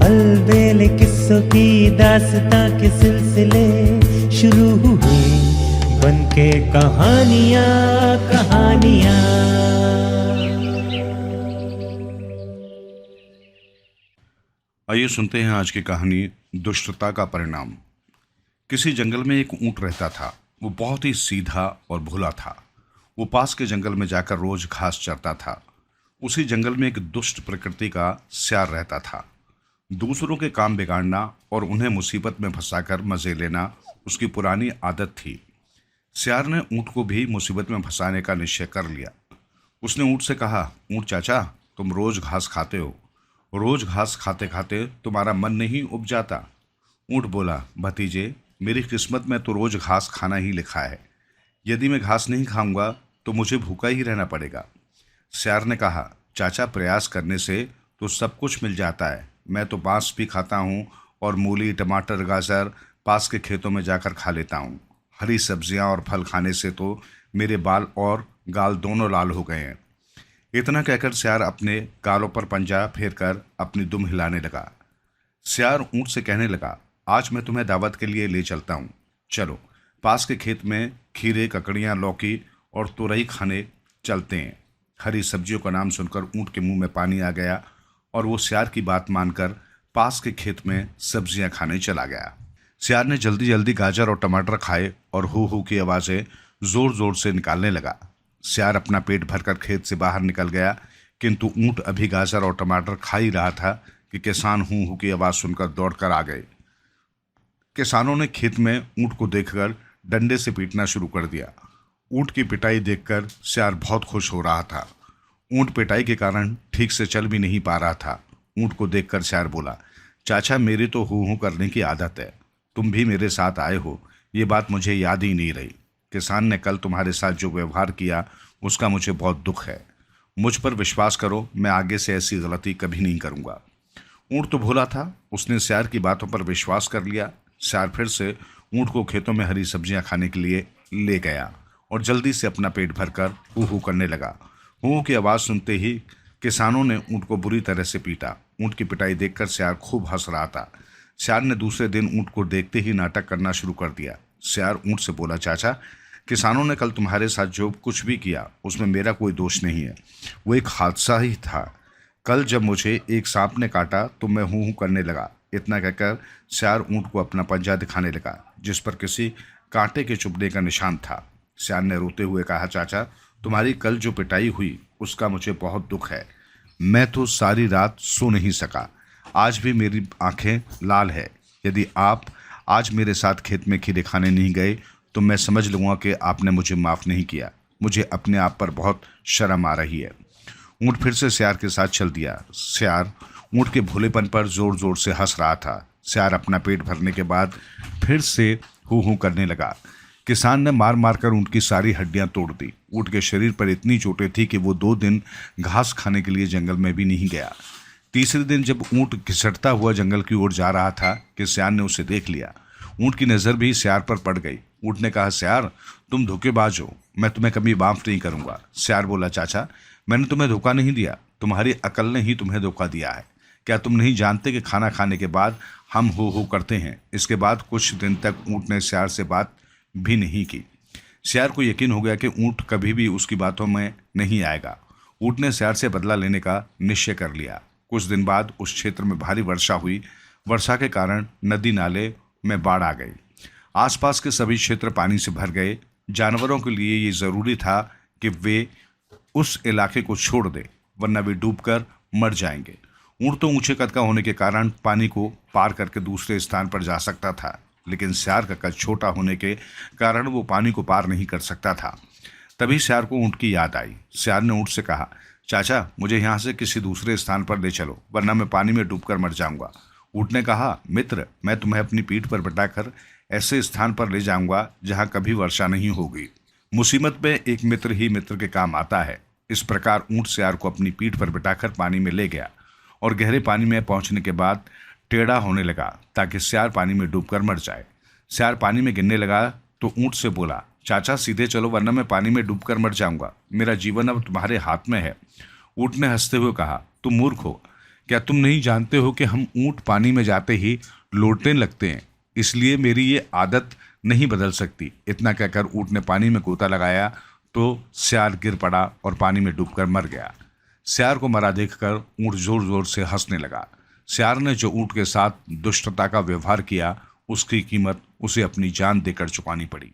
अलबेले किस्सों की दास्तां के सिलसिले शुरू हुए बनके कहानियां कहानियां। आइए सुनते हैं आज की कहानी दुष्टता का परिणाम। किसी जंगल में एक ऊंट रहता था। वो बहुत ही सीधा और भोला था। वो पास के जंगल में जाकर रोज घास चरता था। उसी जंगल में एक दुष्ट प्रकृति का स्यार रहता था। दूसरों के काम बिगाड़ना और उन्हें मुसीबत में फंसाकर मजे लेना उसकी पुरानी आदत थी। स्यार ने ऊंट को भी मुसीबत में फंसाने का निश्चय कर लिया। उसने ऊंट से कहा, ऊंट चाचा, तुम रोज घास खाते हो, रोज घास खाते खाते तुम्हारा मन नहीं उब जाता? ऊंट बोला, भतीजे, मेरी किस्मत में तो रोज घास खाना ही लिखा है। यदि मैं घास नहीं खाऊंगा तो मुझे भूखा ही रहना पड़ेगा। स्यार ने कहा, चाचा, प्रयास करने से तो सब कुछ मिल जाता है। मैं तो बांस भी खाता हूँ और मूली, टमाटर, गाजर पास के खेतों में जाकर खा लेता हूँ। हरी सब्जियाँ और फल खाने से तो मेरे बाल और गाल दोनों लाल हो गए हैं। इतना कहकर स्यार अपने गालों पर पंजा फेरकर अपनी दुम हिलाने लगा। स्यार ऊंट से कहने लगा, आज मैं तुम्हें दावत के लिए ले चलता हूँ। चलो, पास के खेत में खीरे, ककड़ियाँ, लौकी और तुरई खाने चलते हैं। हरी सब्जियों का नाम सुनकर ऊंट के मुंह में पानी आ गया और वो स्यार की बात मानकर पास के खेत में सब्जियां खाने चला गया। स्यार ने जल्दी जल्दी गाजर और टमाटर खाए और हू की आवाज़ें जोर जोर से निकालने लगा। स्यार अपना पेट भरकर खेत से बाहर निकल गया, किंतु ऊंट अभी गाजर और टमाटर खा ही रहा था कि किसान हू की आवाज़ सुनकर दौड़कर आ गए। किसानों ने खेत में ऊंट को देखकर डंडे से पीटना शुरू कर दिया। ऊंट की पिटाई देखकर स्यार बहुत खुश हो रहा था। ऊंट पिटाई के कारण ठीक से चल भी नहीं पा रहा था। ऊंट को देखकर स्यार बोला, चाचा, मेरी तो हू करने की आदत है। तुम भी मेरे साथ आए हो, ये बात मुझे याद ही नहीं रही। किसान ने कल तुम्हारे साथ जो व्यवहार किया उसका मुझे बहुत दुख है। मुझ पर विश्वास करो, मैं आगे से ऐसी गलती कभी नहीं करूँगा। ऊंट तो भोला था, उसने स्यार की बातों पर विश्वास कर लिया। स्यार फिर से ऊंट को खेतों में हरी सब्जियां खाने के लिए ले गया और जल्दी से अपना पेट भरकर हू करने लगा। हू की आवाज़ सुनते ही किसानों ने ऊंट को बुरी तरह से पीटा। ऊंट की पिटाई देखकर स्यार खूब हंस रहा था। स्यार ने दूसरे दिन ऊंट को देखते ही नाटक करना शुरू कर दिया। स्यार ऊंट से बोला, चाचा, किसानों ने कल तुम्हारे साथ जो कुछ भी किया उसमें मेरा कोई दोष नहीं है। वो एक हादसा ही था। कल जब मुझे एक सांप ने काटा तो मैं हूँ करने लगा। इतना कहकर स्यार ऊंट को अपना पंजा दिखाने लगा, जिस पर किसी कांटे के चुभने का निशान था। स्यार ने रोते हुए कहा, चाचा, तुम्हारी कल जो पिटाई हुई उसका मुझे बहुत दुख है। मैं तो सारी रात सो नहीं सका। आज भी मेरी आंखें लाल है। यदि आप आज मेरे साथ खेत में खीरे खाने नहीं गए तो मैं समझ लूँगा कि आपने मुझे माफ़ नहीं किया। मुझे अपने आप पर बहुत शर्म आ रही है। ऊँट फिर से स्यार के साथ चल दिया। स्यार ऊँट के भोलेपन पर जोर जोर से हंस रहा था। स्यार अपना पेट भरने के बाद फिर से हू करने लगा। किसान ने मार मार कर ऊँट की सारी हड्डियां तोड़ दी। ऊँट के शरीर पर इतनी चोटें थी कि वो 2 दिन घास खाने के लिए जंगल में भी नहीं गया। तीसरे दिन जब ऊँट घिसटता हुआ जंगल की ओर जा रहा था कि स्यार ने उसे देख लिया। ऊँट की नज़र भी स्यार पर पड़ गई। ऊँट ने कहा, स्यार, तुम धोखेबाज हो, मैं तुम्हें कभी माफ़ नहीं करूँगा। स्यार बोला, चाचा, मैंने तुम्हें धोखा नहीं दिया, तुम्हारी अकल ने ही तुम्हें धोखा दिया है। क्या तुम नहीं जानते कि खाना खाने के बाद हम हू करते हैं? इसके बाद कुछ दिन तक ऊँट ने स्यार से बात भी नहीं की। स्यार को यकीन हो गया कि ऊँट कभी भी उसकी बातों में नहीं आएगा। ऊँट ने स्यार से बदला लेने का निश्चय कर लिया। कुछ दिन बाद उस क्षेत्र में भारी वर्षा हुई। वर्षा के कारण नदी नाले में बाढ़ आ गई। आसपास के सभी क्षेत्र पानी से भर गए। जानवरों के लिए ये ज़रूरी था कि वे उस इलाके को छोड़ दें, वरना वे डूबकर मर जाएंगे। ऊँट तो ऊंचे कद का होने के कारण पानी को पार करके दूसरे स्थान पर जा सकता था, लेकिन स्यार का कद छोटा होने के कारण वो पानी को पार नहीं कर सकता था। तभी स्यार को ऊँट की याद आई। स्यार ने ऊँट से कहा, चाचा, मुझे यहाँ से किसी दूसरे स्थान पर ले चलो, वरना मैं पानी में डूबकर मर जाऊंगा। ऊँट ने कहा, मित्र, मैं तुम्हें अपनी पीठ पर बिठाकर ऐसे स्थान पर ले जाऊंगा जहाँ कभी वर्षा नहीं होगी। मुसीबत में एक मित्र ही मित्र के काम आता है। इस प्रकार ऊँट स्यार को अपनी पीठ पर बिठाकर पानी में ले गया और गहरे पानी में पहुँचने के बाद टेढ़ा होने लगा ताकि स्यार पानी में डूबकर मर जाए। स्यार पानी में गिरने लगा तो ऊँट से बोला, चाचा, सीधे चलो, वरना मैं पानी में डूबकर मर जाऊंगा। मेरा जीवन अब तुम्हारे हाथ में है। ऊँट ने हंसते हुए कहा, तुम मूर्ख हो, क्या तुम नहीं जानते हो कि हम ऊंट पानी में जाते ही लौटने लगते हैं, इसलिए मेरी ये आदत नहीं बदल सकती। इतना कहकर ऊंट ने पानी में गोता लगाया तो सियार गिर पड़ा और पानी में डूबकर मर गया। सियार को मरा देखकर ऊंट जोर जोर से हंसने लगा। सियार ने जो ऊंट के साथ दुष्टता का व्यवहार किया, उसकी कीमत उसे अपनी जान देकर चुकानी पड़ी।